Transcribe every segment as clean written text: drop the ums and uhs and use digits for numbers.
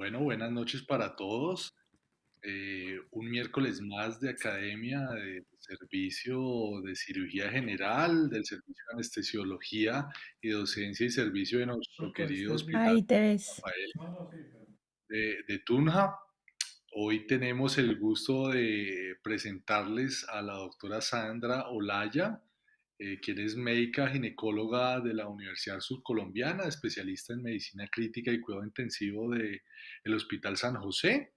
Bueno, buenas noches para todos. Un miércoles más de academia, de servicio de cirugía general, del servicio de anestesiología y docencia y servicio de nuestro querido Hospital Ahí te ves. Rafael de Tunja. Hoy tenemos el gusto de presentarles a la doctora Sandra Olaya, quien es médica ginecóloga de la Universidad Surcolombiana, especialista en medicina crítica y cuidado intensivo del Hospital San José,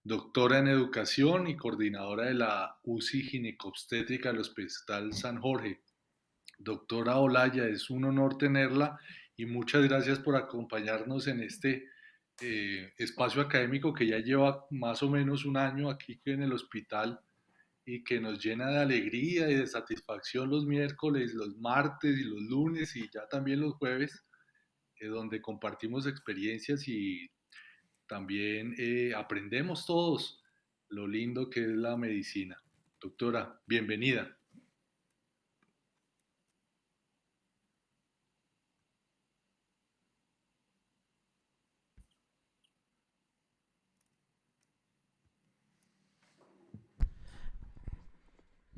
doctora en educación y coordinadora de la UCI ginecobstétrica del Hospital San Jorge. Doctora Olaya, es un honor tenerla y muchas gracias por acompañarnos en este espacio académico que ya lleva más o menos un año aquí en el hospital y que nos llena de alegría y de satisfacción los miércoles, los martes y los lunes y ya también los jueves, donde compartimos experiencias y también aprendemos todos lo lindo que es la medicina. Doctora, bienvenida.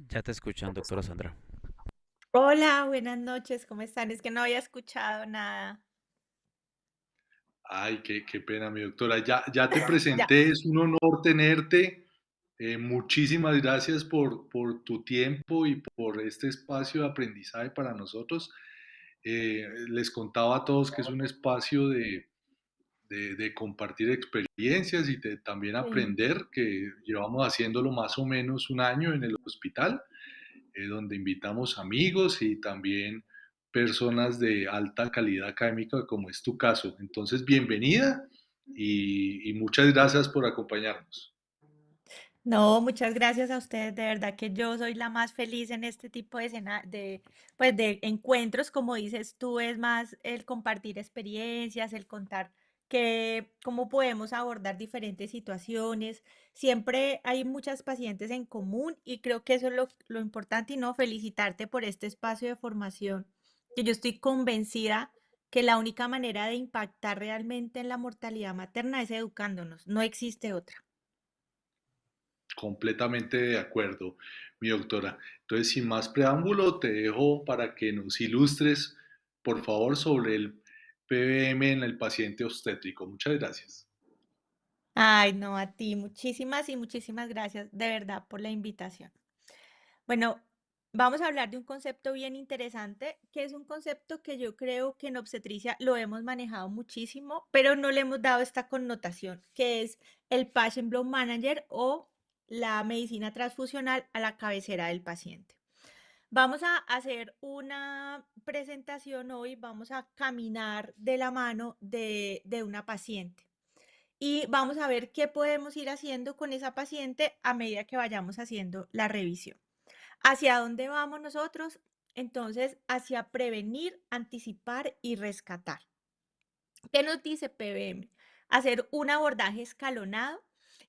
Ya te escuchan, doctora Sandra. Hola, buenas noches, ¿cómo están? Es que no había escuchado nada. Ay, qué pena, mi doctora. Ya te Ya. presenté, es un honor tenerte. Muchísimas gracias por tu tiempo y por este espacio de aprendizaje para nosotros. Les contaba a todos que es un espacio de compartir experiencias y de también Sí. aprender, que llevamos haciéndolo más o menos un año en el hospital, donde invitamos amigos y también personas de alta calidad académica, como es tu caso. Entonces, bienvenida y muchas gracias por acompañarnos. No, muchas gracias a ustedes, de verdad que yo soy la más feliz en este tipo de pues de encuentros, como dices tú, es más el compartir experiencias, el contar cómo podemos abordar diferentes situaciones. Siempre hay muchas pacientes en común y creo que eso es lo importante y no felicitarte por este espacio de formación, que yo estoy convencida que la única manera de impactar realmente en la mortalidad materna es educándonos, no existe otra. Completamente de acuerdo, mi doctora. Entonces, sin más preámbulo, te dejo para que nos ilustres, por favor, sobre el PBM en el paciente obstétrico. Muchas gracias. Ay, no, a ti, muchísimas y muchísimas gracias de verdad por la invitación. Bueno, vamos a hablar de un concepto bien interesante, que es un concepto que yo creo que en obstetricia lo hemos manejado muchísimo, pero no le hemos dado esta connotación, que es el Patient Flow Manager o la medicina transfusional a la cabecera del paciente. Vamos a hacer una presentación hoy, vamos a caminar de la mano de una paciente y vamos a ver qué podemos ir haciendo con esa paciente a medida que vayamos haciendo la revisión. ¿Hacia dónde vamos nosotros? Entonces, hacia prevenir, anticipar y rescatar. ¿Qué nos dice PBM? Hacer un abordaje escalonado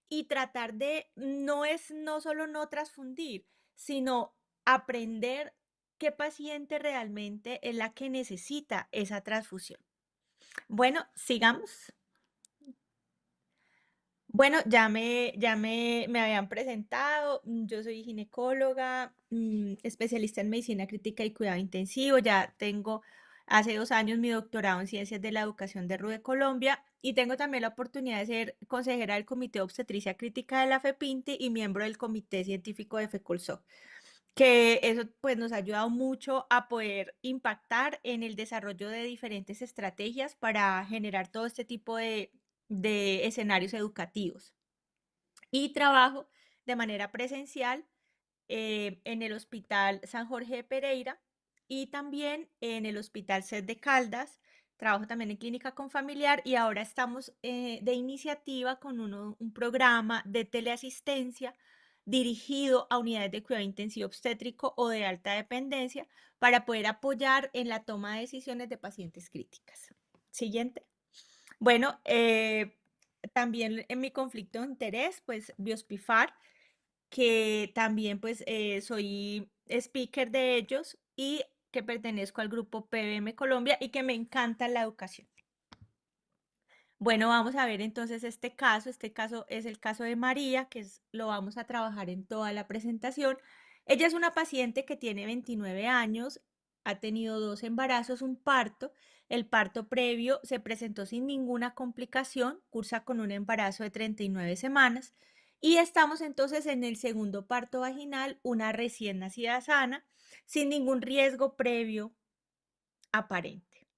y tratar de, no solo no transfundir, sino aprender qué paciente realmente es la que necesita esa transfusión. Bueno, sigamos. Bueno, me habían presentado, yo soy ginecóloga, especialista en medicina crítica y cuidado intensivo, ya tengo hace 2 años mi doctorado en ciencias de la educación de RUDE Colombia y tengo también la oportunidad de ser consejera del Comité de Obstetricia Crítica de la FEPINTI y miembro del Comité Científico de FECOLSOC, que eso pues nos ha ayudado mucho a poder impactar en el desarrollo de diferentes estrategias para generar todo este tipo de escenarios educativos. Y trabajo de manera presencial en el Hospital San Jorge de Pereira y también en el Hospital SED de Caldas. Trabajo también en clínica con familiar y ahora estamos de iniciativa con un programa de teleasistencia dirigido a unidades de cuidado intensivo obstétrico o de alta dependencia para poder apoyar en la toma de decisiones de pacientes críticas. Siguiente. Bueno, también en mi conflicto de interés, pues Biospifar, que también pues soy speaker de ellos y que pertenezco al grupo PBM Colombia y que me encanta la educación. Bueno, vamos a ver entonces este caso. Este caso es el caso de María, lo vamos a trabajar en toda la presentación. Ella es una paciente que tiene 29 años, ha tenido dos embarazos, un parto. El parto previo se presentó sin ninguna complicación, cursa con un embarazo de 39 semanas. Y estamos entonces en el segundo parto vaginal, una recién nacida sana, sin ningún riesgo previo aparente.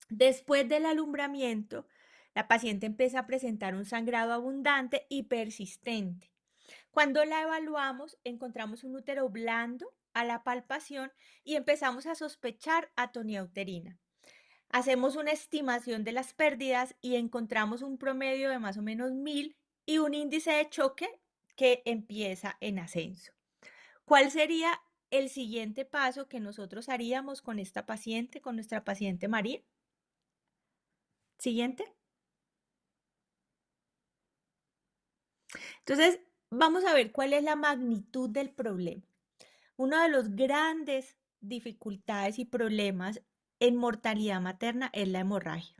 Después del alumbramiento, la paciente empieza a presentar un sangrado abundante y persistente. Cuando la evaluamos, encontramos un útero blando a la palpación y empezamos a sospechar atonía uterina. Hacemos una estimación de las pérdidas y encontramos un promedio de más o menos 1000 y un índice de choque que empieza en ascenso. ¿Cuál sería el siguiente paso que nosotros haríamos con esta paciente, con nuestra paciente María? Siguiente. Entonces, vamos a ver cuál es la magnitud del problema. Uno de los grandes dificultades y problemas en mortalidad materna es la hemorragia.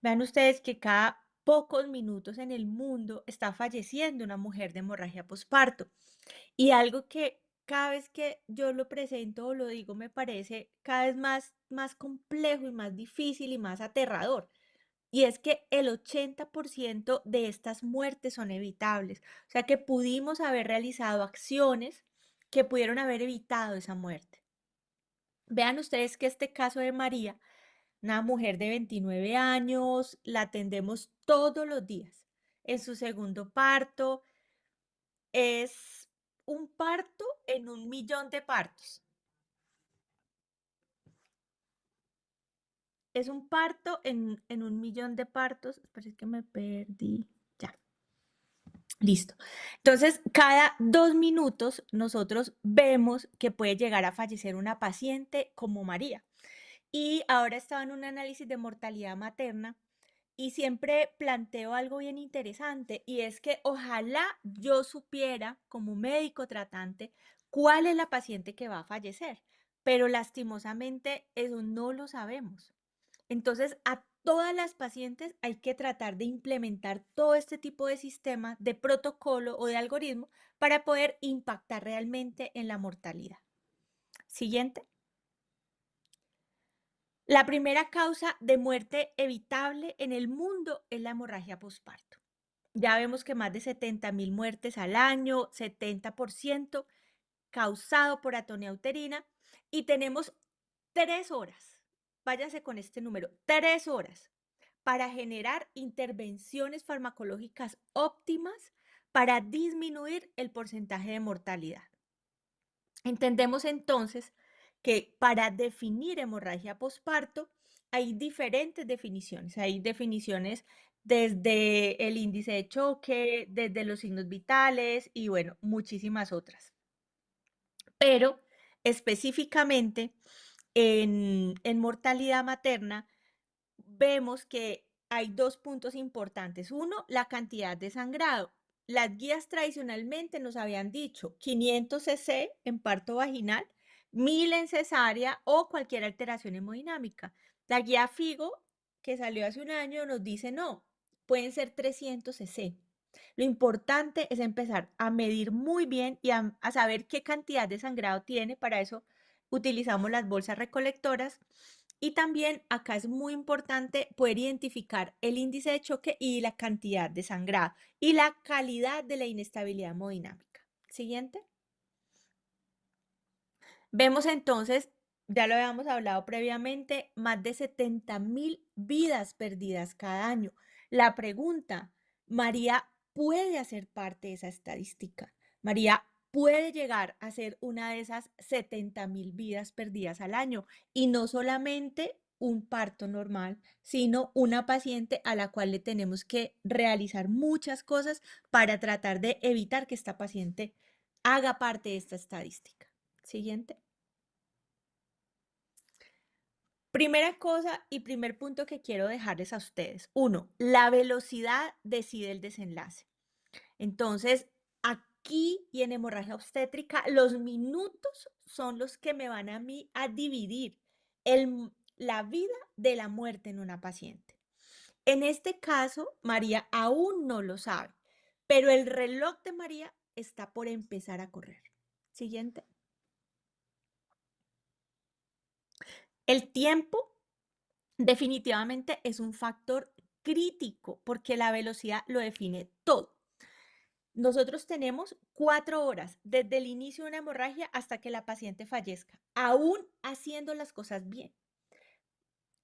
Vean ustedes que cada pocos minutos en el mundo está falleciendo una mujer de hemorragia posparto. Y algo que cada vez que yo lo presento o lo digo me parece cada vez más complejo y más difícil y más aterrador. Y es que el 80% de estas muertes son evitables. O sea que pudimos haber realizado acciones que pudieron haber evitado esa muerte. Vean ustedes que este caso de María, una mujer de 29 años, la atendemos todos los días. En su segundo parto es un parto en 1.000.000 de partos. Es un parto en 1.000.000 de partos. Espera, es que me perdí. Ya. Listo. Entonces, cada 2 minutos nosotros vemos que puede llegar a fallecer una paciente como María. Y ahora estaba en un análisis de mortalidad materna y siempre planteo algo bien interesante y es que ojalá yo supiera como médico tratante cuál es la paciente que va a fallecer, pero lastimosamente eso no lo sabemos. Entonces, a todas las pacientes hay que tratar de implementar todo este tipo de sistema, de protocolo o de algoritmo para poder impactar realmente en la mortalidad. Siguiente. La primera causa de muerte evitable en el mundo es la hemorragia posparto. Ya vemos que más de 70.000 muertes al año, 70% causado por atonía uterina y tenemos 3 horas. Váyase con este número, 3 horas para generar intervenciones farmacológicas óptimas para disminuir el porcentaje de mortalidad. Entendemos entonces que para definir hemorragia posparto hay diferentes definiciones. Hay definiciones desde el índice de choque, desde los signos vitales y bueno, muchísimas otras. Pero específicamente en mortalidad materna vemos que hay dos puntos importantes. Uno, la cantidad de sangrado. Las guías tradicionalmente nos habían dicho 500 cc en parto vaginal, 1000 en cesárea o cualquier alteración hemodinámica. La guía FIGO, que salió hace un año, nos dice no, pueden ser 300 cc. Lo importante es empezar a medir muy bien y a saber qué cantidad de sangrado tiene. Para eso utilizamos las bolsas recolectoras. Y también acá es muy importante poder identificar el índice de choque y la cantidad de sangrado y la calidad de la inestabilidad hemodinámica. Siguiente. Vemos entonces, ya lo habíamos hablado previamente, más de 70.000 vidas perdidas cada año. La pregunta, ¿María puede hacer parte de esa estadística? ¿María puede llegar a ser una de esas 70.000 vidas perdidas al año? Y no solamente un parto normal, sino una paciente a la cual le tenemos que realizar muchas cosas para tratar de evitar que esta paciente haga parte de esta estadística. Siguiente. Primera cosa y primer punto que quiero dejarles a ustedes. Uno, la velocidad decide el desenlace. Entonces, aquí y en hemorragia obstétrica, los minutos son los que me van a mí a dividir la vida de la muerte en una paciente. En este caso, María aún no lo sabe, pero el reloj de María está por empezar a correr. Siguiente. El tiempo definitivamente es un factor crítico porque la velocidad lo define todo. Nosotros tenemos 4 horas desde el inicio de una hemorragia hasta que la paciente fallezca, aún haciendo las cosas bien.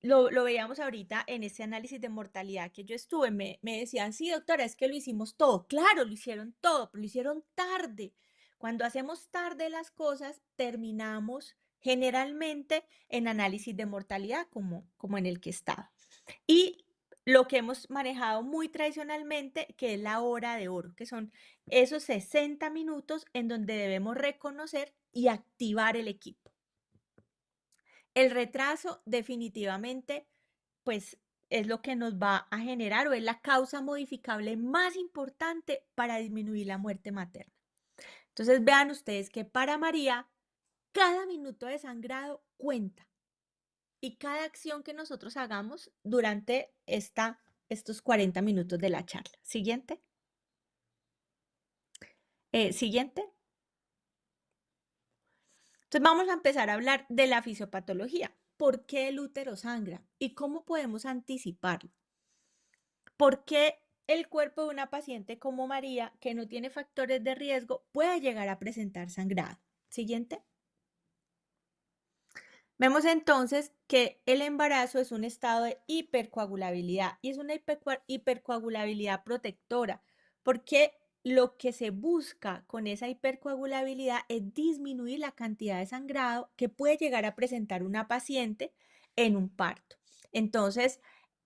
Lo veíamos ahorita en ese análisis de mortalidad que yo estuve. Me decían, sí, doctora, es que lo hicimos todo. Claro, lo hicieron todo, pero lo hicieron tarde. Cuando hacemos tarde las cosas, terminamos generalmente en análisis de mortalidad, como en el que estaba. Y lo que hemos manejado muy tradicionalmente, que es la hora de oro, que son esos 60 minutos en donde debemos reconocer y activar el equipo. El retraso definitivamente, pues, es lo que nos va a generar o es la causa modificable más importante para disminuir la muerte materna. Entonces, vean ustedes que para María, cada minuto de sangrado cuenta y cada acción que nosotros hagamos durante estos 40 minutos de la charla. Siguiente. Siguiente. Entonces, vamos a empezar a hablar de la fisiopatología. ¿Por qué el útero sangra? ¿Y cómo podemos anticiparlo? ¿Por qué el cuerpo de una paciente como María, que no tiene factores de riesgo, puede llegar a presentar sangrado? Siguiente. Vemos entonces que el embarazo es un estado de hipercoagulabilidad y es una hipercoagulabilidad protectora, porque lo que se busca con esa hipercoagulabilidad es disminuir la cantidad de sangrado que puede llegar a presentar una paciente en un parto. Entonces,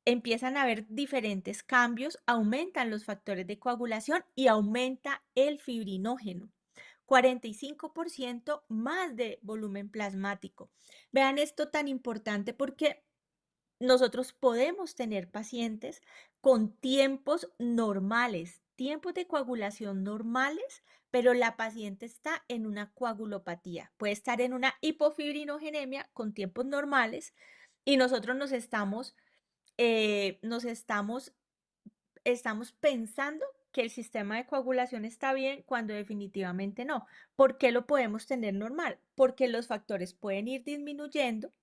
empiezan a haber diferentes cambios, aumentan los factores de coagulación y aumenta el fibrinógeno. 45% más de volumen plasmático. Vean esto tan importante porque nosotros podemos tener pacientes con tiempos normales, tiempos de coagulación normales, pero la paciente está en una coagulopatía. Puede estar en una hipofibrinogenemia con tiempos normales y nosotros estamos pensando que el sistema de coagulación está bien cuando definitivamente no. ¿Por qué lo podemos tener normal? Porque los factores pueden ir disminuyendo,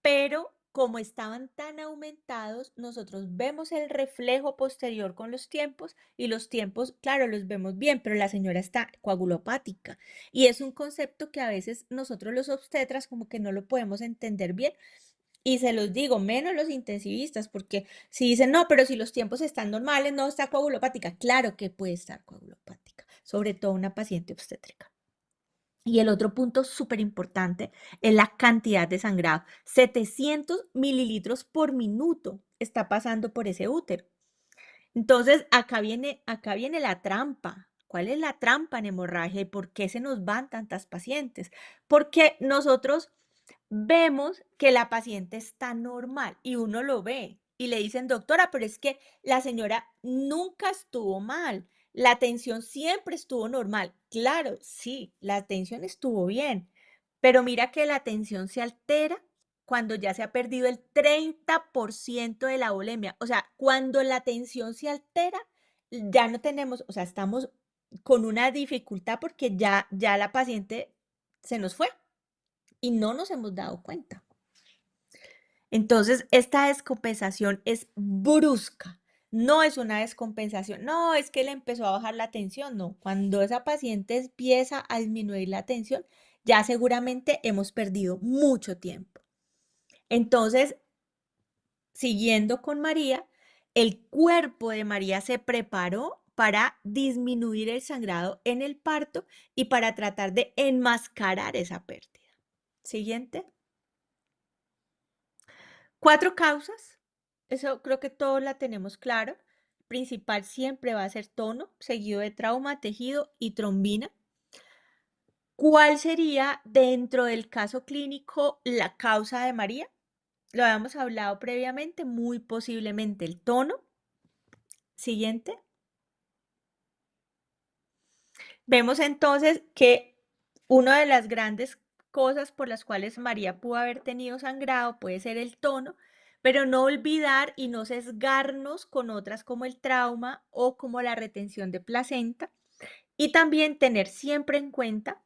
pero como estaban tan aumentados, nosotros vemos el reflejo posterior con los tiempos y los tiempos, claro, los vemos bien, pero la señora está coagulopática. Y es un concepto que a veces nosotros los obstetras como que no lo podemos entender bien. Y se los digo, menos los intensivistas, porque si dicen, no, pero si los tiempos están normales, no está coagulopática. Claro que puede estar coagulopática, sobre todo una paciente obstétrica. Y el otro punto súper importante es la cantidad de sangrado. 700 mililitros por minuto está pasando por ese útero. Entonces, acá viene la trampa. ¿Cuál es la trampa en hemorragia y por qué se nos van tantas pacientes? Porque nosotros vemos que la paciente está normal y uno lo ve y le dicen, doctora, pero es que la señora nunca estuvo mal, la tensión siempre estuvo normal. Claro, sí, la tensión estuvo bien, pero mira que la tensión se altera cuando ya se ha perdido el 30% de la volemia. O sea, cuando la tensión se altera, ya no tenemos, o sea, estamos con una dificultad porque ya la paciente se nos fue y no nos hemos dado cuenta. Entonces, esta descompensación es brusca, no es una descompensación, no, es que le empezó a bajar la tensión, no, cuando esa paciente empieza a disminuir la tensión, ya seguramente hemos perdido mucho tiempo. Entonces, siguiendo con María, el cuerpo de María se preparó para disminuir el sangrado en el parto y para tratar de enmascarar esa pérdida. Siguiente. 4 causas, eso creo que todos la tenemos claro. Principal siempre va a ser tono, seguido de trauma, tejido y trombina. ¿Cuál sería dentro del caso clínico la causa de María? Lo habíamos hablado previamente, muy posiblemente el tono. Siguiente. Vemos entonces que una de las grandes cosas por las cuales María pudo haber tenido sangrado puede ser el tono, pero no olvidar y no sesgarnos con otras como el trauma o como la retención de placenta. Y también tener siempre en cuenta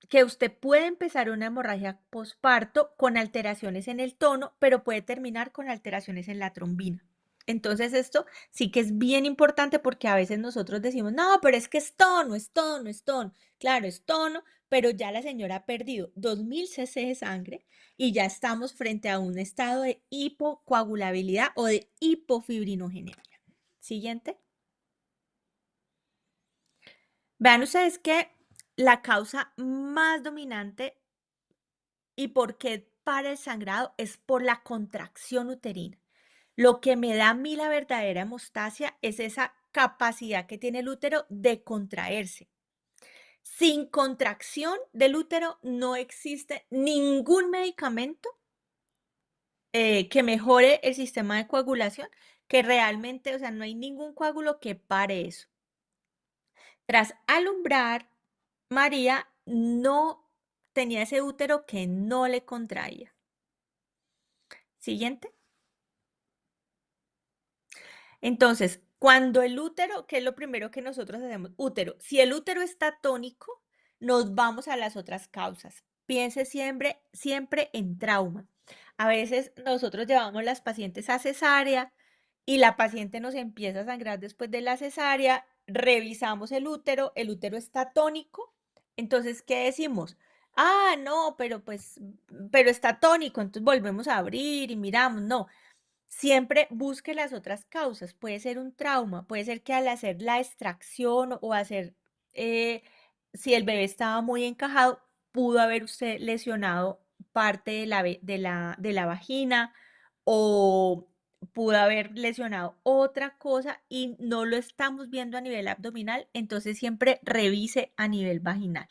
que usted puede empezar una hemorragia posparto con alteraciones en el tono, pero puede terminar con alteraciones en la trombina. Entonces esto sí que es bien importante porque a veces nosotros decimos, no, pero es que es tono, es tono, es tono. Claro, es tono, pero ya la señora ha perdido 2000 cc de sangre y ya estamos frente a un estado de hipocoagulabilidad o de hipofibrinogenemia. Siguiente. Vean ustedes que la causa más dominante y por qué para el sangrado es por la contracción uterina. Lo que me da a mí la verdadera hemostasia es esa capacidad que tiene el útero de contraerse. Sin contracción del útero no existe ningún medicamento que mejore el sistema de coagulación, que realmente, o sea, no hay ningún coágulo que pare eso. Tras alumbrar, María no tenía ese útero que no le contraía. Siguiente. Entonces, cuando el útero, ¿qué es lo primero que nosotros hacemos? Útero. Si el útero está tónico, nos vamos a las otras causas. Piense siempre en trauma. A veces nosotros llevamos las pacientes a cesárea y la paciente nos empieza a sangrar después de la cesárea, revisamos el útero está tónico. Entonces, ¿qué decimos? Ah, no, pero pues, pero está tónico, entonces volvemos a abrir y miramos. No, siempre busque las otras causas. Puede ser un trauma, puede ser que al hacer la extracción o hacer, eh, si el bebé estaba muy encajado, pudo haber usted lesionado parte de la vagina o pudo haber lesionado otra cosa y no lo estamos viendo a nivel abdominal, entonces siempre revise a nivel vaginal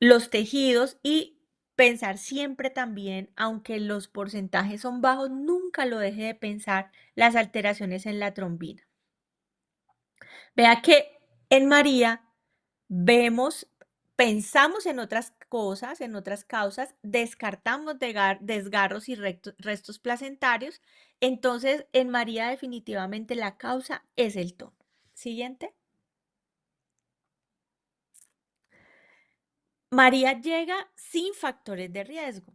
los tejidos y pensar siempre también, aunque los porcentajes son bajos, nunca lo deje de pensar las alteraciones en la trombina. Vea que en María vemos, pensamos en otras cosas, en otras causas, descartamos desgarros y restos placentarios. Entonces, en María definitivamente la causa es el tono. Siguiente. María llega sin factores de riesgo.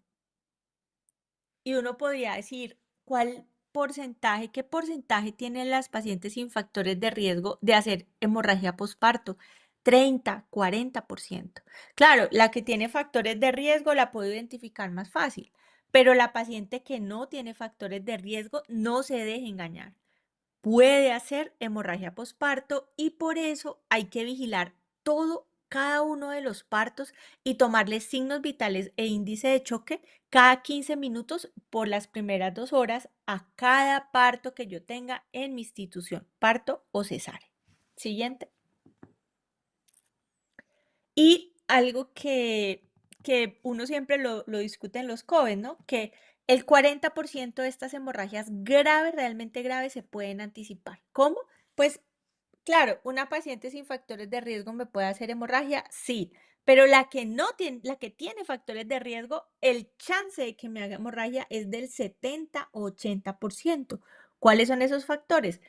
Y uno podría decir, qué porcentaje tienen las pacientes sin factores de riesgo de hacer hemorragia posparto? 30, 40%. Claro, la que tiene factores de riesgo la puedo identificar más fácil, pero la paciente que no tiene factores de riesgo no se deje engañar. Puede hacer hemorragia posparto y por eso hay que vigilar cada uno de los partos y tomarle signos vitales e índice de choque cada 15 minutos por las primeras 2 horas a cada parto que yo tenga en mi institución, parto o cesárea. Siguiente. Y algo que uno siempre lo discute en los COVES, ¿no? Que el 40% de estas hemorragias graves, realmente graves, se pueden anticipar. ¿Cómo? Pues claro, una paciente sin factores de riesgo me puede hacer hemorragia, sí, pero la que no tiene, la que tiene factores de riesgo, el chance de que me haga hemorragia es del 70 o 80%. ¿Cuáles son esos factores?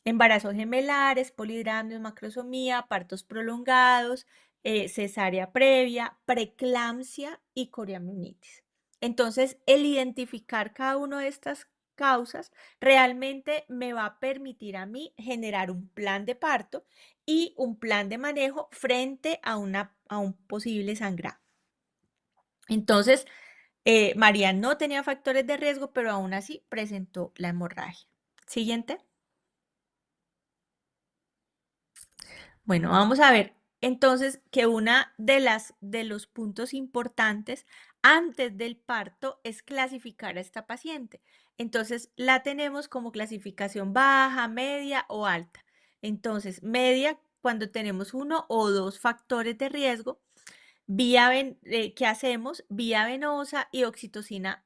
Embarazos gemelares, polidramnios, macrosomía, partos prolongados, cesárea previa, preeclampsia y coriamnionitis. Entonces, el identificar cada una de estas causas realmente me va a permitir a mí generar un plan de parto y un plan de manejo frente a un posible sangrado. Entonces, María no tenía factores de riesgo, pero aún así presentó la hemorragia. Siguiente. Bueno, vamos a ver entonces que una de los puntos importantes antes del parto es clasificar a esta paciente. Entonces, la tenemos como clasificación baja, media o alta. Entonces, media cuando tenemos uno o dos factores de riesgo, ¿qué hacemos? Vía venosa y oxitocina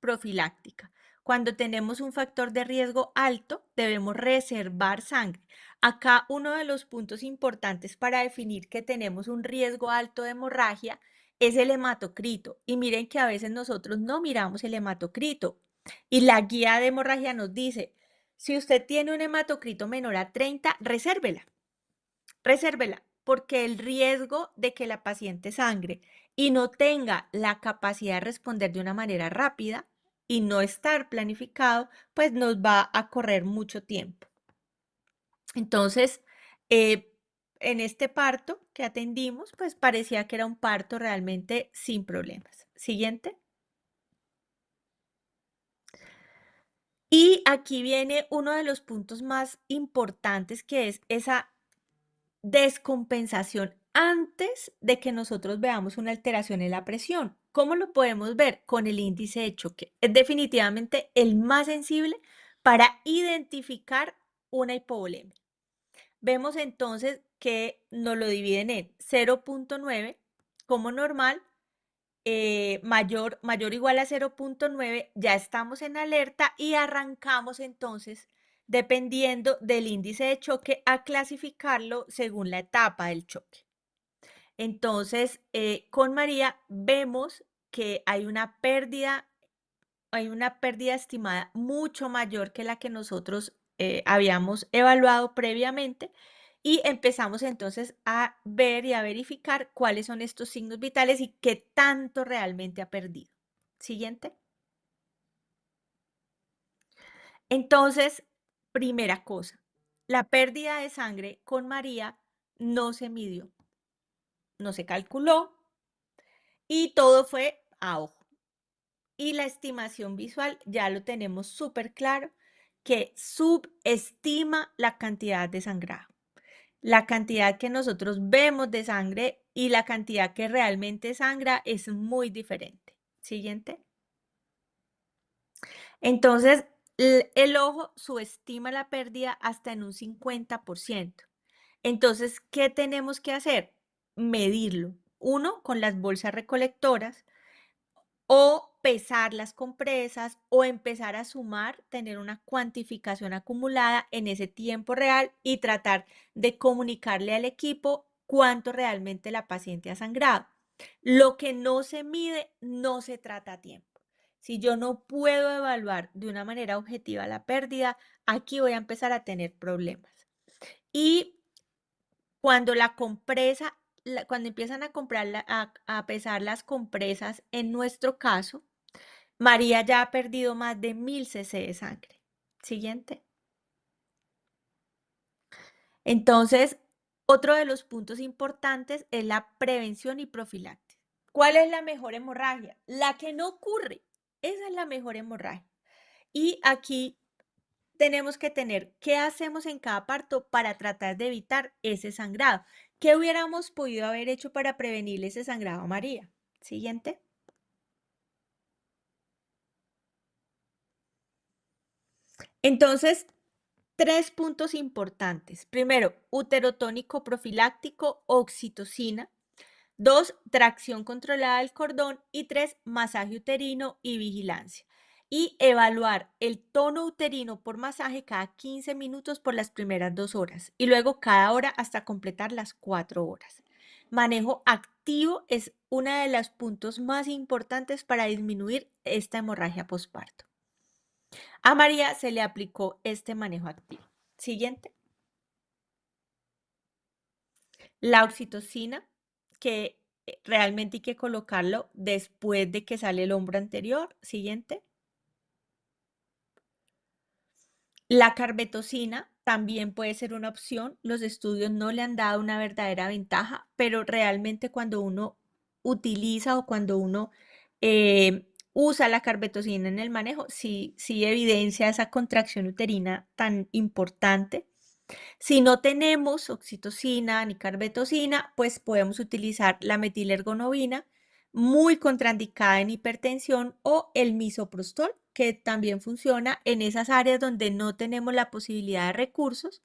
profiláctica. Cuando tenemos un factor de riesgo alto, debemos reservar sangre. Acá uno de los puntos importantes para definir que tenemos un riesgo alto de hemorragia es el hematocrito. Y miren que a veces nosotros no miramos el hematocrito. Y la guía de hemorragia nos dice, si usted tiene un hematocrito menor a 30, resérvela, porque el riesgo de que la paciente sangre y no tenga la capacidad de responder de una manera rápida y no estar planificado, pues nos va a correr mucho tiempo. Entonces, eh, en este parto que atendimos, pues parecía que era un parto realmente sin problemas. Siguiente. Y aquí viene uno de los puntos más importantes, que es esa descompensación antes de que nosotros veamos una alteración en la presión. ¿Cómo lo podemos ver? Con el índice de choque. Es definitivamente el más sensible para identificar una hipovolemia. Vemos entonces que nos lo dividen en 0,9 como normal, mayor o igual a 0,9, ya estamos en alerta y arrancamos entonces, dependiendo del índice de choque, a clasificarlo según la etapa del choque. Entonces, con María vemos que hay una pérdida estimada mucho mayor que la que nosotros habíamos evaluado previamente y empezamos entonces a ver y a verificar cuáles son estos signos vitales y qué tanto realmente ha perdido. Siguiente. Entonces, primera cosa, la pérdida de sangre con María no se midió, no se calculó y todo fue a ojo. Y la estimación visual ya lo tenemos súper claro, que subestima la cantidad de sangrado. La cantidad que nosotros vemos de sangre y la cantidad que realmente sangra es muy diferente. Siguiente. Entonces, el ojo subestima la pérdida hasta en un 50%. Entonces, ¿qué tenemos que hacer? Medirlo. Uno, con las bolsas recolectoras, o pesar las compresas o empezar a sumar, tener una cuantificación acumulada en ese tiempo real y tratar de comunicarle al equipo cuánto realmente la paciente ha sangrado. Lo que no se mide no se trata a tiempo. Si yo no puedo evaluar de una manera objetiva la pérdida, aquí voy a empezar a tener problemas. Y cuando la compresa, cuando empiezan a comprar a pesar las compresas, en nuestro caso, María ya ha perdido más de 1000 cc de sangre. Siguiente. Entonces, otro de los puntos importantes es la prevención y profilaxis. ¿Cuál es la mejor hemorragia? La que no ocurre. Esa es la mejor hemorragia. Y aquí tenemos que tener qué hacemos en cada parto para tratar de evitar ese sangrado. ¿Qué hubiéramos podido haber hecho para prevenir ese sangrado a María? Siguiente. Entonces, 3 puntos importantes. Primero, uterotónico profiláctico, oxitocina. 2, tracción controlada del cordón. Y 3, masaje uterino y vigilancia. Y evaluar el tono uterino por masaje cada 15 minutos por las primeras 2 horas. Y luego cada hora hasta completar las 4 horas. Manejo activo es uno de los puntos más importantes para disminuir esta hemorragia postparto. A María se le aplicó este manejo activo. Siguiente. La oxitocina, que realmente hay que colocarlo después de que sale el hombro anterior. Siguiente. La carbetocina también puede ser una opción. Los estudios no le han dado una verdadera ventaja, pero realmente cuando uno utiliza o cuando uno usa la carbetocina en el manejo, sí evidencia esa contracción uterina tan importante. Si no tenemos oxitocina ni carbetocina, pues podemos utilizar la metilergonobina, muy contraindicada en hipertensión, o el misoprostol, que también funciona en esas áreas donde no tenemos la posibilidad de recursos.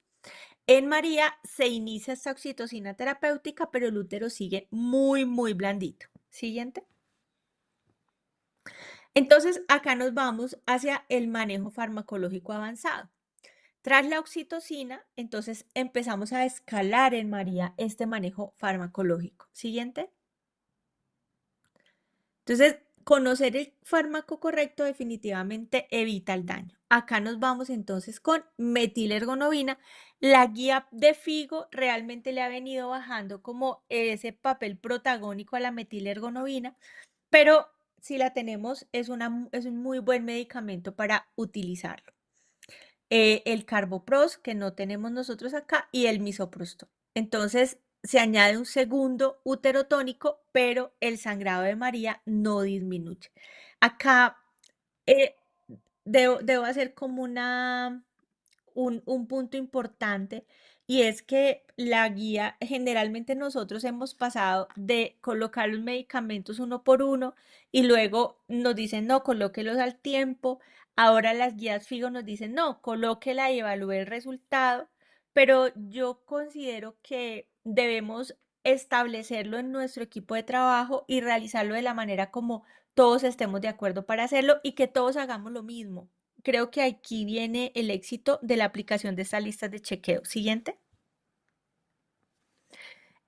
En María se inicia esta oxitocina terapéutica, pero el útero sigue muy blandito. Siguiente. Entonces, acá nos vamos hacia el manejo farmacológico avanzado. Tras la oxitocina, entonces empezamos a escalar en María este manejo farmacológico. Siguiente. Entonces, conocer el fármaco correcto definitivamente evita el daño. Acá nos vamos entonces con metilergonobina. La guía de Figo realmente le ha venido bajando como ese papel protagónico a la metilergonobina, pero si la tenemos es un muy buen medicamento para utilizarlo. El Carbopros, que no tenemos nosotros acá, y el misoprostol. Entonces, se añade un segundo útero tónico, pero el sangrado de María no disminuye. Acá eh, debo hacer como un punto importante, y es que la guía, generalmente nosotros hemos pasado de colocar los medicamentos uno por uno y luego nos dicen, no, colóquelos al tiempo. Ahora las guías Figo nos dicen, no, colóquela y evalúe el resultado, pero yo considero que debemos establecerlo en nuestro equipo de trabajo y realizarlo de la manera como todos estemos de acuerdo para hacerlo y que todos hagamos lo mismo. Creo que aquí viene el éxito de la aplicación de estas listas de chequeo. Siguiente.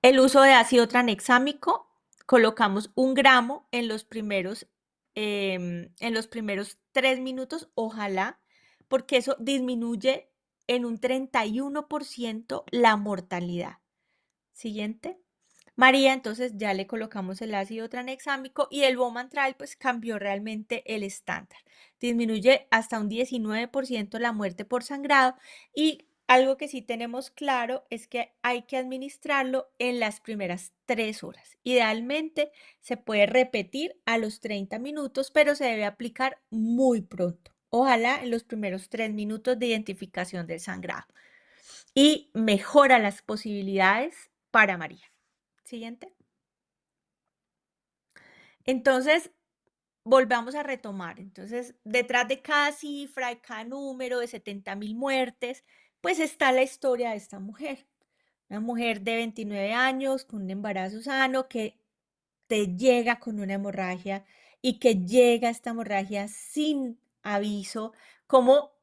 El uso de ácido tranexámico. Colocamos 1 gramo en los primeros 3 minutos, ojalá, porque eso disminuye en un 31% la mortalidad. Siguiente. María, entonces ya le colocamos el ácido tranexámico y el Bomantral pues cambió realmente el estándar. Disminuye hasta un 19% la muerte por sangrado y algo que sí tenemos claro es que hay que administrarlo en las primeras 3 horas. Idealmente se puede repetir a los 30 minutos, pero se debe aplicar muy pronto. Ojalá en los primeros 3 minutos de identificación del sangrado. Y mejora las posibilidades para María. Siguiente. Entonces, volvamos a retomar. Entonces, detrás de cada cifra, de cada número de 70.000 muertes, pues está la historia de esta mujer. Una mujer de 29 años con un embarazo sano que te llega con una hemorragia y que llega esta hemorragia sin aviso, como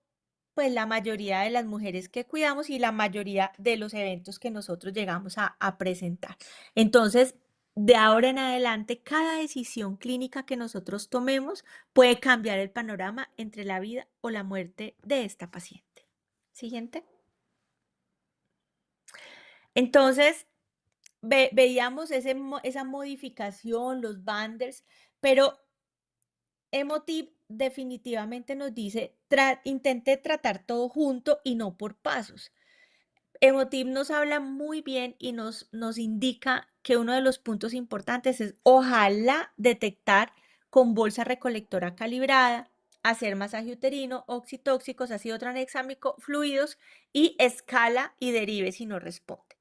pues la mayoría de las mujeres que cuidamos y la mayoría de los eventos que nosotros llegamos a presentar. Entonces, de ahora en adelante, cada decisión clínica que nosotros tomemos puede cambiar el panorama entre la vida o la muerte de esta paciente. Siguiente. Entonces, veíamos esa modificación, los banders, pero Emotiv definitivamente nos dice, intente tratar todo junto y no por pasos. Emotiv nos habla muy bien y nos indica que uno de los puntos importantes es ojalá detectar con bolsa recolectora calibrada, hacer masaje uterino, oxitóxicos, ácido tranexámico, fluidos y escala y derive si no responde.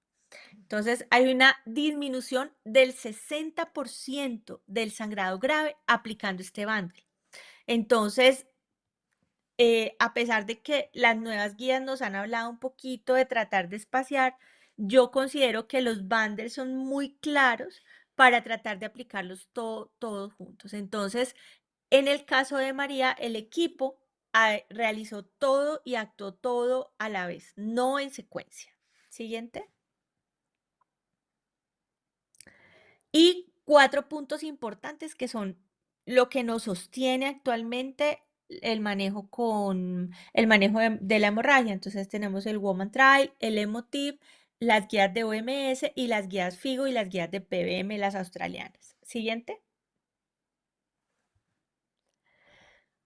Entonces, hay una disminución del 60% del sangrado grave aplicando este bundle. Entonces, a pesar de que las nuevas guías nos han hablado un poquito de tratar de espaciar, yo considero que los bundles son muy claros para tratar de aplicarlos todos juntos. Entonces, en el caso de María, el equipo realizó todo y actuó todo a la vez, no en secuencia. Siguiente. Y 4 puntos importantes que son lo que nos sostiene actualmente el manejo de la hemorragia. Entonces tenemos el Woman Trial, el Emotiv, las guías de OMS y las guías FIGO y las guías de PBM, las australianas. Siguiente.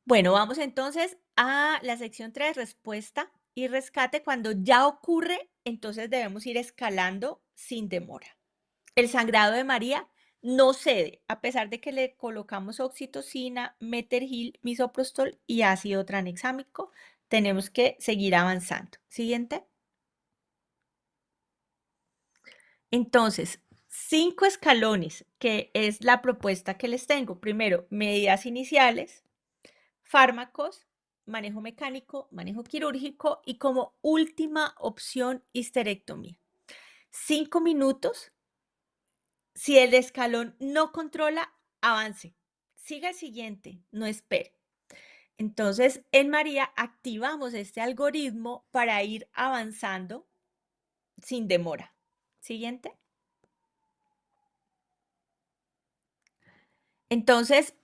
Bueno, vamos entonces a la sección 3, respuesta y rescate. Cuando ya ocurre, entonces debemos ir escalando sin demora. El sangrado de María no cede, a pesar de que le colocamos oxitocina, metergil, misoprostol y ácido tranexámico. Tenemos que seguir avanzando. Siguiente. Entonces, 5 escalones, que es la propuesta que les tengo. Primero, medidas iniciales, fármacos, manejo mecánico, manejo quirúrgico y como última opción, histerectomía. 5 minutos. Si el escalón no controla, avance. Siga el siguiente, no espere. Entonces, en María activamos este algoritmo para ir avanzando sin demora. Siguiente. Entonces,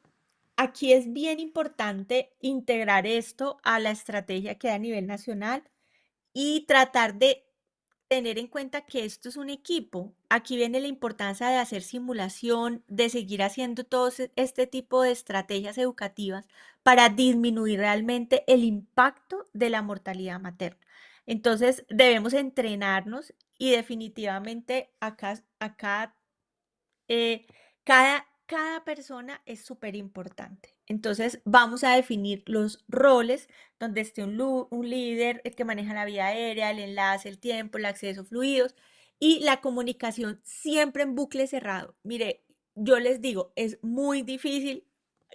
aquí es bien importante integrar esto a la estrategia que hay a nivel nacional y tratar de tener en cuenta que esto es un equipo. Aquí viene la importancia de hacer simulación, de seguir haciendo este tipo de estrategias educativas para disminuir realmente el impacto de la mortalidad materna. Entonces, debemos entrenarnos y definitivamente acá cada persona es súper importante. Entonces, vamos a definir los roles donde esté un líder, el que maneja la vía aérea, el enlace, el tiempo, el acceso, fluidos y la comunicación siempre en bucle cerrado. Mire, yo les digo, es muy difícil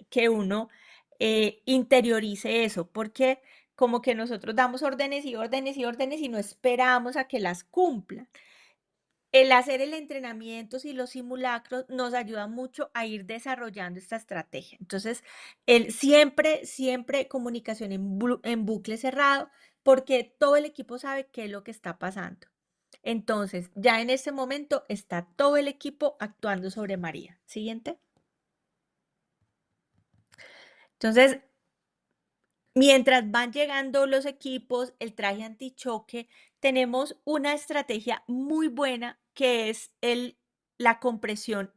que uno interiorice eso, porque como que nosotros damos órdenes y órdenes y órdenes y no esperamos a que las cumplan. El hacer el entrenamientos y los simulacros nos ayuda mucho a ir desarrollando esta estrategia. Entonces, siempre comunicación en bucle cerrado, porque todo el equipo sabe qué es lo que está pasando. Entonces, ya en este momento está todo el equipo actuando sobre María. Siguiente. Entonces, mientras van llegando los equipos, el traje antichoque, tenemos una estrategia muy buena que es la compresión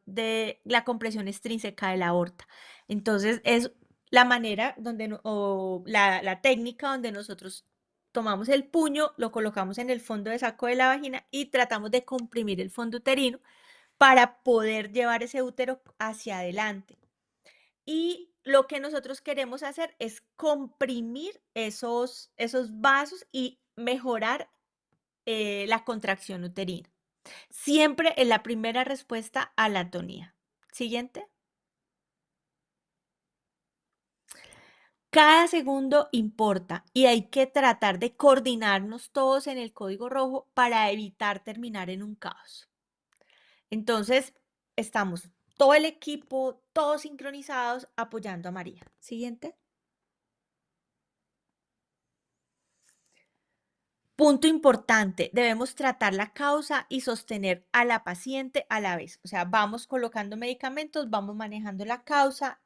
extrínseca de la aorta. Entonces, es la manera donde, o la técnica donde nosotros tomamos el puño, lo colocamos en el fondo de saco de la vagina y tratamos de comprimir el fondo uterino para poder llevar ese útero hacia adelante. Y lo que nosotros queremos hacer es comprimir esos vasos y mejorar la contracción uterina. Siempre es la primera respuesta a la atonía. Siguiente. Cada segundo importa y hay que tratar de coordinarnos todos en el código rojo para evitar terminar en un caos. Entonces, estamos todo el equipo, todos sincronizados, apoyando a María. Siguiente. Punto importante, debemos tratar la causa y sostener a la paciente a la vez. O sea, vamos colocando medicamentos, vamos manejando la causa.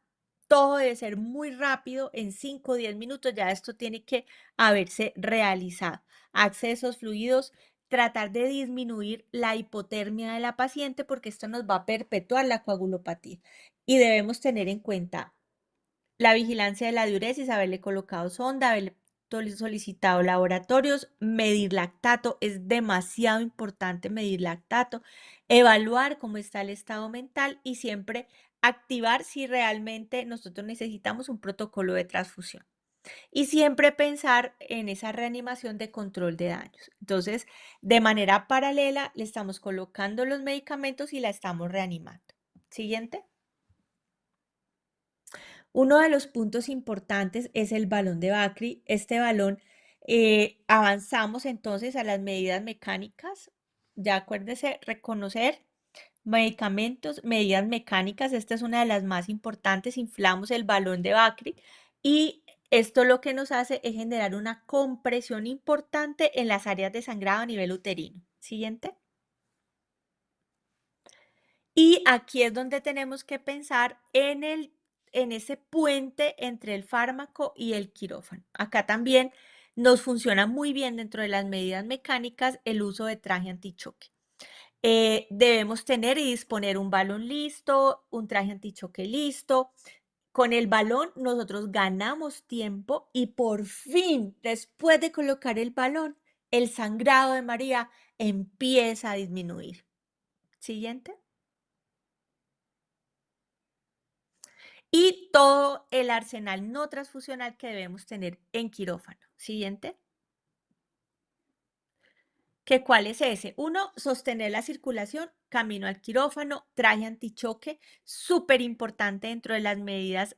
Todo debe ser muy rápido, en 5 o 10 minutos ya esto tiene que haberse realizado. Accesos fluidos, tratar de disminuir la hipotermia de la paciente porque esto nos va a perpetuar la coagulopatía. Y debemos tener en cuenta la vigilancia de la diuresis, haberle colocado sonda, haberle solicitado laboratorios, medir lactato, es demasiado importante medir lactato, evaluar cómo está el estado mental y siempre activar si realmente nosotros necesitamos un protocolo de transfusión. Y siempre pensar en esa reanimación de control de daños. Entonces, de manera paralela, le estamos colocando los medicamentos y la estamos reanimando. Siguiente. Uno de los puntos importantes es el balón de Bacri. Este balón, avanzamos entonces a las medidas mecánicas. Ya acuérdese, reconocer medicamentos, medidas mecánicas. Esta es una de las más importantes. Inflamos el balón de Bacri y esto lo que nos hace es generar una compresión importante en las áreas de sangrado a nivel uterino. Siguiente. Y aquí es donde tenemos que pensar en ese puente entre el fármaco y el quirófano. Acá también nos funciona muy bien dentro de las medidas mecánicas el uso de traje antichoque. Debemos tener y disponer un balón listo, un traje antichoque listo. Con el balón nosotros ganamos tiempo y por fin, después de colocar el balón, el sangrado de María empieza a disminuir. Siguiente. Y todo el arsenal no transfusional que debemos tener en quirófano. Siguiente. ¿Cuál es ese? Uno, sostener la circulación, camino al quirófano, traje antichoque, súper importante dentro de las medidas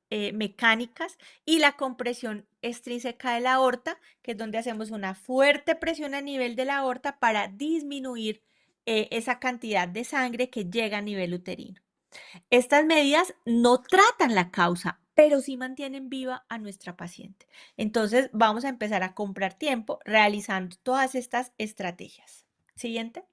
mecánicas y la compresión extrínseca de la aorta, que es donde hacemos una fuerte presión a nivel de la aorta para disminuir esa cantidad de sangre que llega a nivel uterino. Estas medidas no tratan la causa, pero sí mantienen viva a nuestra paciente. Entonces, vamos a empezar a comprar tiempo realizando todas estas estrategias. Siguiente.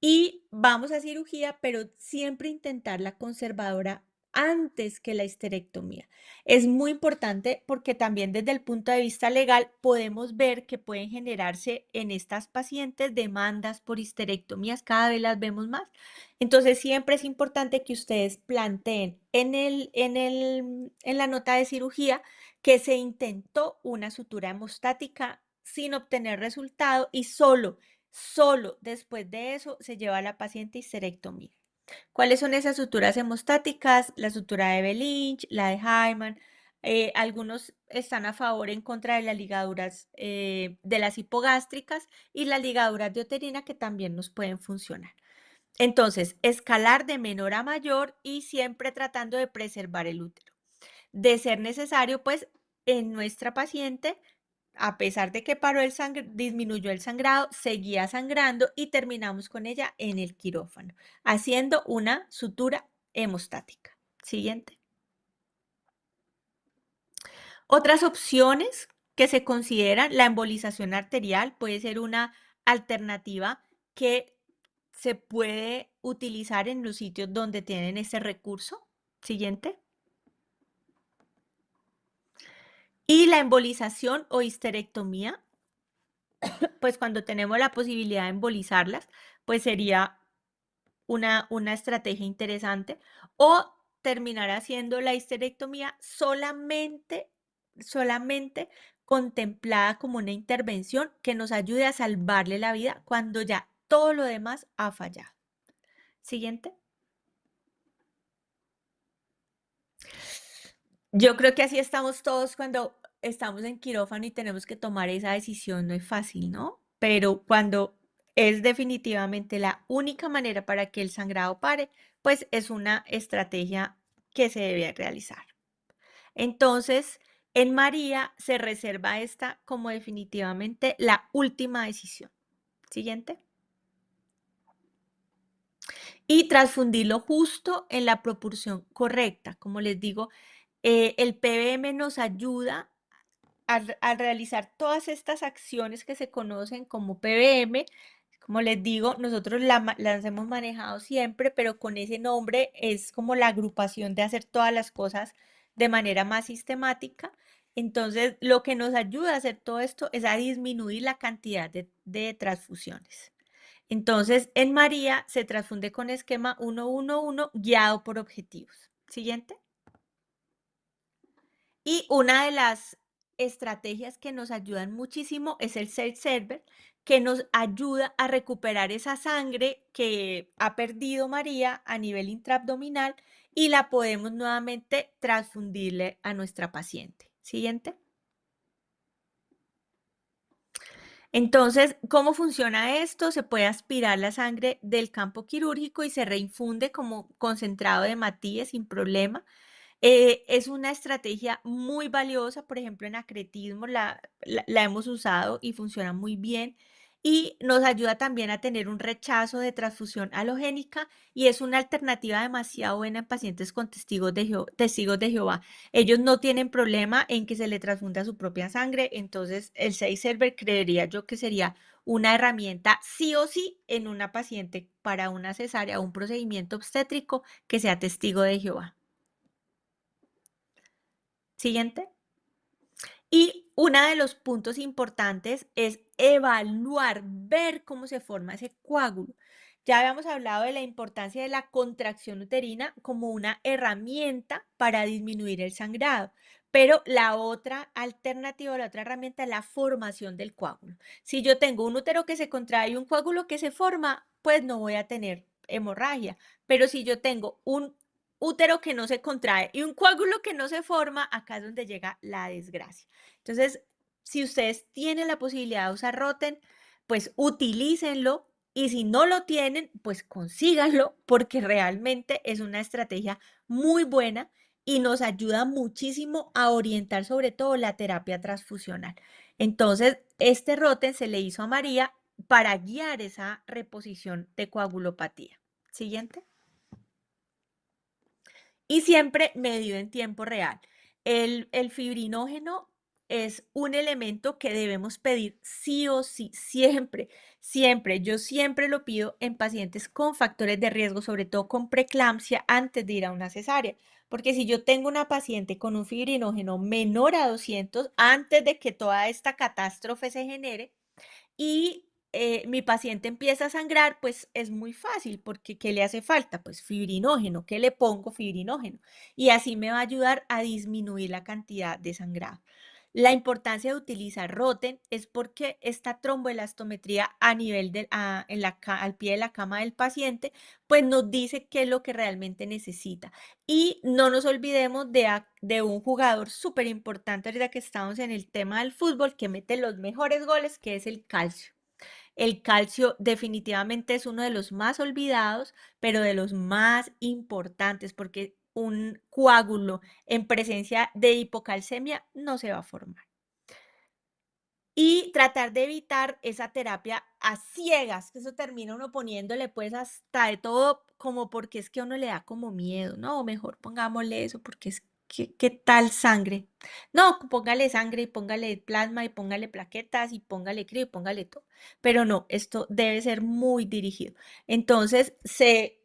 y vamos a cirugía, pero siempre intentar la conservadora antes que la histerectomía. Es muy importante porque también desde el punto de vista legal podemos ver que pueden generarse en estas pacientes demandas por histerectomías, cada vez las vemos más. Entonces siempre es importante que ustedes planteen en la nota de cirugía que se intentó una sutura hemostática sin obtener resultado y solo después de eso se lleva a la paciente a histerectomía. ¿Cuáles son esas suturas hemostáticas? La sutura de Belinch, la de Hyman. Algunos están a favor en contra de las ligaduras de las hipogástricas y las ligaduras de uterina que también nos pueden funcionar. Entonces, escalar de menor a mayor y siempre tratando de preservar el útero. De ser necesario, pues en nuestra paciente a pesar de que disminuyó el sangrado, seguía sangrando y terminamos con ella en el quirófano, haciendo una sutura hemostática. Siguiente. Otras opciones que se consideran, la embolización arterial puede ser una alternativa que se puede utilizar en los sitios donde tienen ese recurso. Siguiente. Y la embolización o histerectomía, pues cuando tenemos la posibilidad de embolizarlas, pues sería una estrategia interesante, o terminar haciendo la histerectomía solamente contemplada como una intervención que nos ayude a salvarle la vida cuando ya todo lo demás ha fallado. Siguiente. Yo creo que así estamos todos cuando estamos en quirófano y tenemos que tomar esa decisión. No es fácil, ¿no? Pero cuando es definitivamente la única manera para que el sangrado pare, pues es una estrategia que se debe realizar. Entonces, en María se reserva esta como definitivamente la última decisión. Siguiente. Y transfundirlo justo en la proporción correcta. Como les digo, el PBM nos ayuda al realizar todas estas acciones que se conocen como PBM. Como les digo, nosotros las hemos manejado siempre, pero con ese nombre es como la agrupación de hacer todas las cosas de manera más sistemática. Entonces, lo que nos ayuda a hacer todo esto es a disminuir la cantidad de transfusiones. Entonces, en María se transfunde con esquema 1-1-1 guiado por objetivos. Siguiente. Y una de las estrategias que nos ayudan muchísimo es el Cell Server, que nos ayuda a recuperar esa sangre que ha perdido María a nivel intraabdominal y la podemos nuevamente transfundirle a nuestra paciente. Siguiente. Entonces, ¿cómo funciona esto? Se puede aspirar la sangre del campo quirúrgico y se reinfunde como concentrado de Matías sin problema. Es una estrategia muy valiosa, por ejemplo, en acretismo la hemos usado y funciona muy bien. Y nos ayuda también a tener un rechazo de transfusión halogénica y es una alternativa demasiado buena en pacientes con testigos de Jehová. Ellos no tienen problema en que se le transfunda su propia sangre, entonces el 6 Server creería yo que sería una herramienta sí o sí en una paciente para una cesárea o un procedimiento obstétrico que sea testigo de Jehová. Siguiente. Y uno de los puntos importantes es evaluar, ver cómo se forma ese coágulo. Ya habíamos hablado de la importancia de la contracción uterina como una herramienta para disminuir el sangrado, pero la otra alternativa, la otra herramienta es la formación del coágulo. Si yo tengo un útero que se contrae y un coágulo que se forma, pues no voy a tener hemorragia, pero si yo tengo un útero que no se contrae y un coágulo que no se forma, acá es donde llega la desgracia. Entonces, si ustedes tienen la posibilidad de usar Roten, pues utilícenlo y si no lo tienen, pues consíganlo porque realmente es una estrategia muy buena y nos ayuda muchísimo a orientar sobre todo la terapia transfusional. Entonces, este Roten se le hizo a María para guiar esa reposición de coagulopatía. Siguiente. Y siempre medido en tiempo real. El fibrinógeno es un elemento que debemos pedir sí o sí, siempre, siempre. Yo siempre lo pido en pacientes con factores de riesgo, sobre todo con preeclampsia, antes de ir a una cesárea. Porque si yo tengo una paciente con un fibrinógeno menor a 200, antes de que toda esta catástrofe se genere, y mi paciente empieza a sangrar, pues es muy fácil, porque ¿qué le hace falta? Pues fibrinógeno. ¿Qué le pongo? Fibrinógeno. Y así me va a ayudar a disminuir la cantidad de sangrado. La importancia de utilizar Roten es porque esta tromboelastometría a nivel al pie de la cama del paciente, pues nos dice qué es lo que realmente necesita. Y no nos olvidemos de un jugador súper importante ahorita que estamos en el tema del fútbol, que mete los mejores goles, que es el calcio. El calcio definitivamente es uno de los más olvidados, pero de los más importantes, porque un coágulo en presencia de hipocalcemia no se va a formar. Y tratar de evitar esa terapia a ciegas, que eso termina uno poniéndole pues hasta de todo, como porque es que a uno le da como miedo, ¿no? O mejor pongámosle eso, porque es que, ¿qué tal sangre? No, póngale sangre y póngale plasma y póngale plaquetas y póngale crío y póngale todo. Pero no, esto debe ser muy dirigido. Entonces, se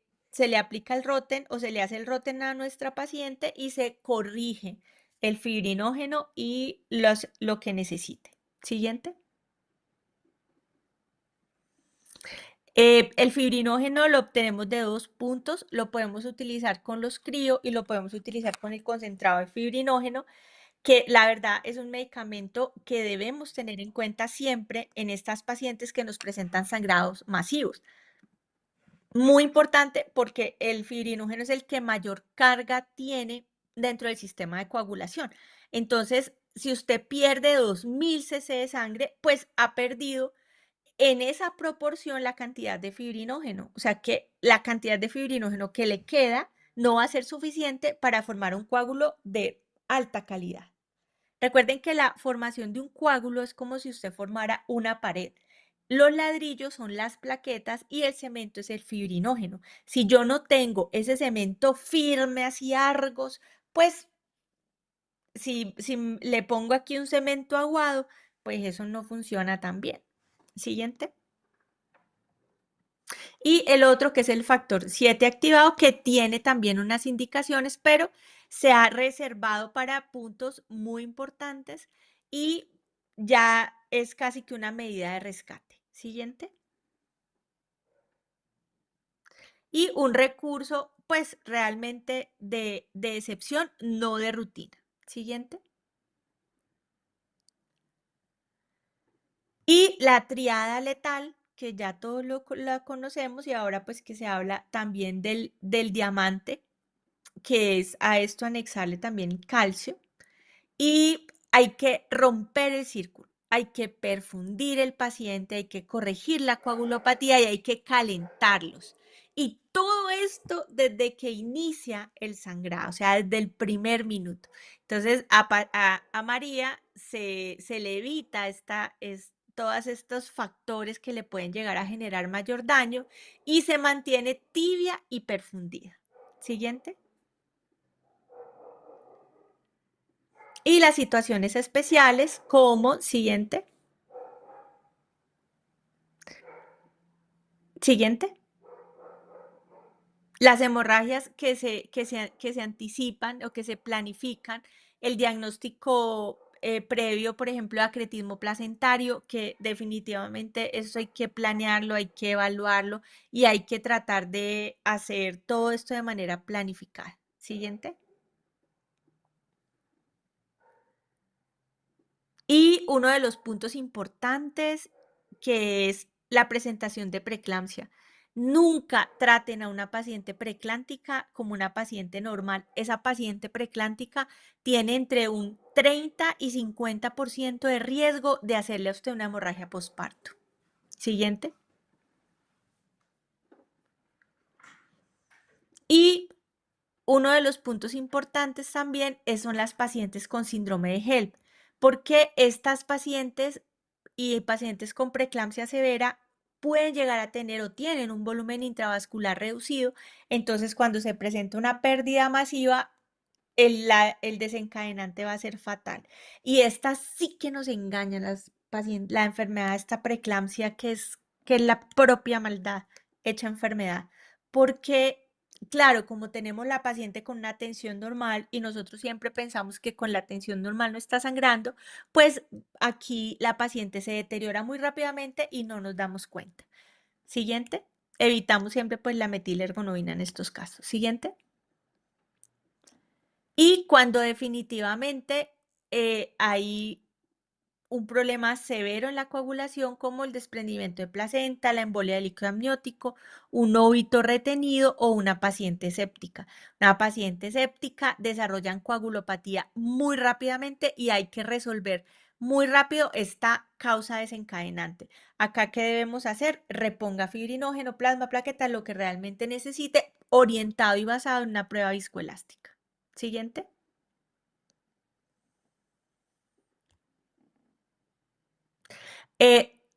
le aplica el Roten o se le hace el Roten a nuestra paciente y se corrige el fibrinógeno y lo que necesite. Siguiente. El fibrinógeno lo obtenemos de dos puntos, lo podemos utilizar con los crío y lo podemos utilizar con el concentrado de fibrinógeno, que la verdad es un medicamento que debemos tener en cuenta siempre en estas pacientes que nos presentan sangrados masivos. Muy importante porque el fibrinógeno es el que mayor carga tiene dentro del sistema de coagulación. Entonces, si usted pierde 2000 cc de sangre, pues ha perdido en esa proporción la cantidad de fibrinógeno. O sea que la cantidad de fibrinógeno que le queda no va a ser suficiente para formar un coágulo de alta calidad. Recuerden que la formación de un coágulo es como si usted formara una pared. Los ladrillos son las plaquetas y el cemento es el fibrinógeno. Si yo no tengo ese cemento firme, así argos, pues si le pongo aquí un cemento aguado, pues eso no funciona tan bien. Siguiente. Y el otro que es el factor 7 activado, que tiene también unas indicaciones, pero se ha reservado para puntos muy importantes y ya es casi que una medida de rescate. Siguiente. Y un recurso, pues realmente de excepción, no de rutina. Siguiente. Y la triada letal, que ya todos la conocemos y ahora pues que se habla también del diamante, que es a esto anexarle también calcio. Y hay que romper el círculo, hay que perfundir el paciente, hay que corregir la coagulopatía y hay que calentarlos. Y todo esto desde que inicia el sangrado, o sea, desde el primer minuto. Entonces, a María se le evita todos estos factores que le pueden llegar a generar mayor daño y se mantiene tibia y perfundida. Siguiente. Y las situaciones especiales como siguiente. Siguiente. Las hemorragias que se anticipan o que se planifican, el diagnóstico previo, por ejemplo, de acretismo placentario, que definitivamente eso hay que planearlo, hay que evaluarlo y hay que tratar de hacer todo esto de manera planificada. Siguiente. Y uno de los puntos importantes que es la presentación de preeclampsia. Nunca traten a una paciente preeclántica como una paciente normal. Esa paciente preeclántica tiene entre un 30 y 50% de riesgo de hacerle a usted una hemorragia postparto. Siguiente. Y uno de los puntos importantes también son las pacientes con síndrome de HELP, porque estas pacientes y pacientes con preeclampsia severa pueden llegar a tener o tienen un volumen intravascular reducido. Entonces, cuando se presenta una pérdida masiva, el desencadenante va a ser fatal. Y esta sí que nos engañan las pacientes, la enfermedad, esta preeclampsia que es la propia maldad hecha enfermedad. Porque, claro, como tenemos la paciente con una tensión normal y nosotros siempre pensamos que con la tensión normal no está sangrando, pues aquí la paciente se deteriora muy rápidamente y no nos damos cuenta. Siguiente. Evitamos siempre pues la metilergonobina en estos casos. Siguiente. Y cuando definitivamente hay un problema severo en la coagulación, como el desprendimiento de placenta, la embolia del líquido amniótico, un óbito retenido o una paciente séptica. Una paciente séptica desarrolla coagulopatía muy rápidamente y hay que resolver muy rápido esta causa desencadenante. Acá, ¿qué debemos hacer? Reponga fibrinógeno, plasma, plaquetas, lo que realmente necesite, orientado y basado en una prueba viscoelástica. Siguiente.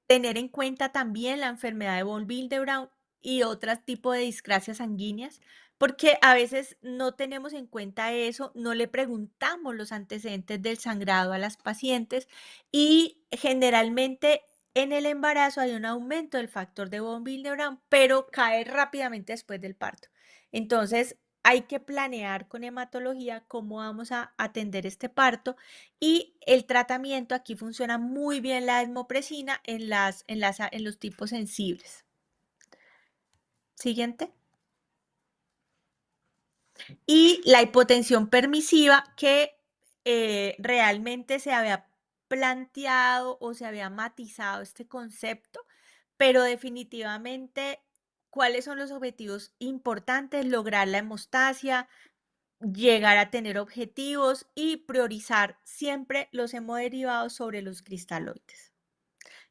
Tener en cuenta también la enfermedad de von Willebrand y otros tipos de discrasias sanguíneas, porque a veces no tenemos en cuenta eso, no le preguntamos los antecedentes del sangrado a las pacientes y generalmente en el embarazo hay un aumento del factor de von Willebrand, pero cae rápidamente después del parto. Entonces, hay que planear con hematología cómo vamos a atender este parto y el tratamiento, aquí funciona muy bien la desmopresina en los tipos sensibles. Siguiente. Y la hipotensión permisiva que realmente se había planteado o se había matizado este concepto, pero definitivamente, ¿cuáles son los objetivos importantes? Lograr la hemostasia, llegar a tener objetivos y priorizar siempre los hemoderivados sobre los cristaloides.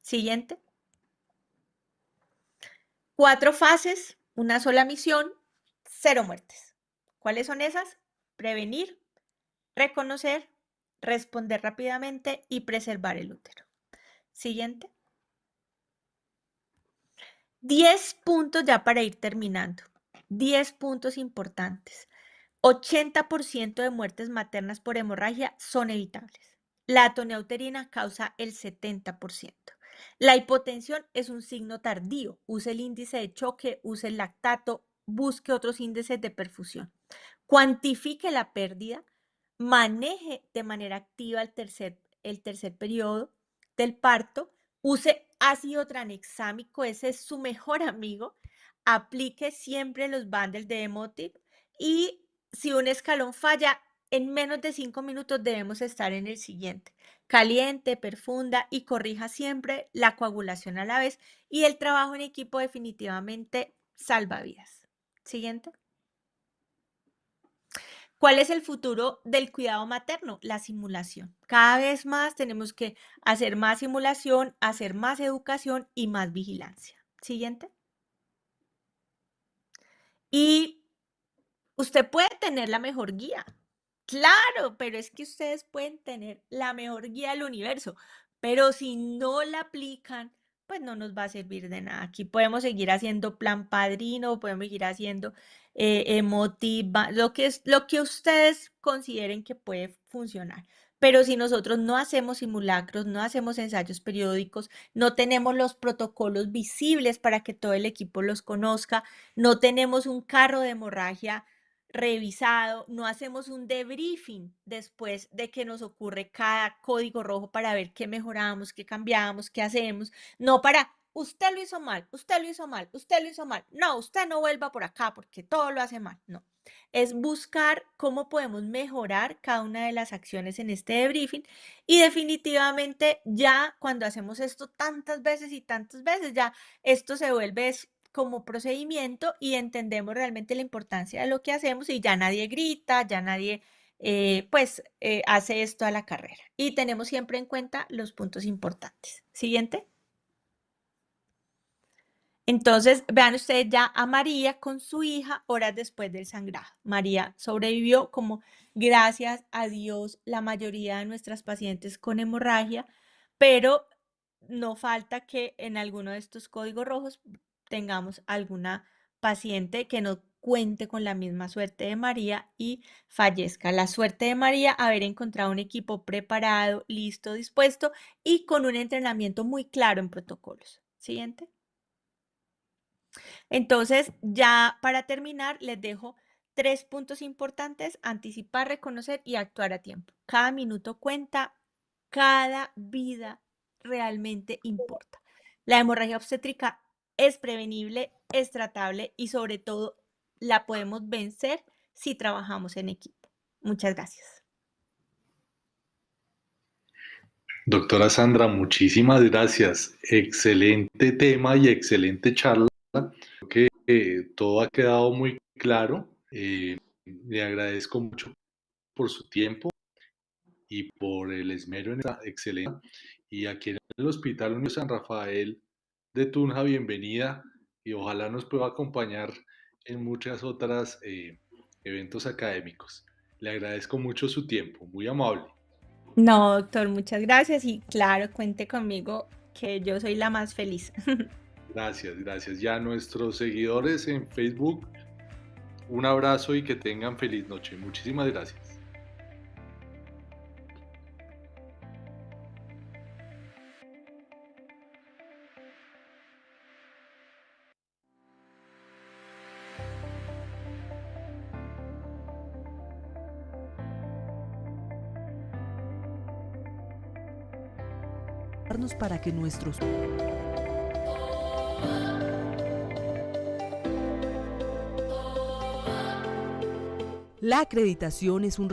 Siguiente. 4 fases, una sola misión, 0 muertes. ¿Cuáles son esas? Prevenir, reconocer, responder rápidamente y preservar el útero. Siguiente. 10 puntos ya para ir terminando. 10 puntos importantes. 80% de muertes maternas por hemorragia son evitables. La atonía uterina causa el 70%. La hipotensión es un signo tardío. Use el índice de choque, use el lactato, busque otros índices de perfusión. Cuantifique la pérdida, maneje de manera activa el tercer periodo del parto, use ácido tranexámico, ese es su mejor amigo, aplique siempre los bundles de Emotiv y si un escalón falla, en menos de 5 minutos debemos estar en el siguiente. Caliente, perfunda y corrija siempre la coagulación a la vez y el trabajo en equipo definitivamente salva vidas. Siguiente. ¿Cuál es el futuro del cuidado materno? La simulación. Cada vez más tenemos que hacer más simulación, hacer más educación y más vigilancia. Siguiente. Y usted puede tener la mejor guía. Claro, pero es que ustedes pueden tener la mejor guía del universo, pero si no la aplican, pues no nos va a servir de nada. Aquí podemos seguir haciendo plan padrino, podemos seguir haciendo emotiva, lo que ustedes consideren que puede funcionar. Pero si nosotros no hacemos simulacros, no hacemos ensayos periódicos, no tenemos los protocolos visibles para que todo el equipo los conozca, no tenemos un carro de hemorragia revisado, no hacemos un debriefing después de que nos ocurre cada código rojo para ver qué mejoramos, qué cambiamos, qué hacemos, no para, usted lo hizo mal, usted lo hizo mal, usted lo hizo mal, no, usted no vuelva por acá porque todo lo hace mal, no. Es buscar cómo podemos mejorar cada una de las acciones en este debriefing y definitivamente ya cuando hacemos esto tantas veces, ya esto se vuelve como procedimiento y entendemos realmente la importancia de lo que hacemos y ya nadie grita, ya nadie hace esto a la carrera. Y tenemos siempre en cuenta los puntos importantes. Siguiente. Entonces, vean ustedes ya a María con su hija horas después del sangrado. María sobrevivió como gracias a Dios la mayoría de nuestras pacientes con hemorragia, pero no falta que en alguno de estos códigos rojos tengamos alguna paciente que no cuente con la misma suerte de María y fallezca. La suerte de María, haber encontrado un equipo preparado, listo, dispuesto y con un entrenamiento muy claro en protocolos. Siguiente. Entonces, ya para terminar, les dejo 3 puntos importantes: anticipar, reconocer y actuar a tiempo. Cada minuto cuenta, cada vida realmente importa. La hemorragia obstétrica es prevenible, es tratable y sobre todo la podemos vencer si trabajamos en equipo. Muchas gracias. Doctora Sandra, muchísimas gracias. Excelente tema y excelente charla. Creo que todo ha quedado muy claro. Le agradezco mucho por su tiempo y por el esmero en esta excelente. Y aquí en el Hospital Unión San Rafael de Tunja, bienvenida y ojalá nos pueda acompañar en muchas otras eventos académicos. Le agradezco mucho su tiempo, muy amable. No, doctor, muchas gracias y claro, cuente conmigo que yo soy la más feliz. Gracias, gracias. Ya nuestros seguidores en Facebook, un abrazo y que tengan feliz noche. Muchísimas gracias. Para que nuestros La acreditación es un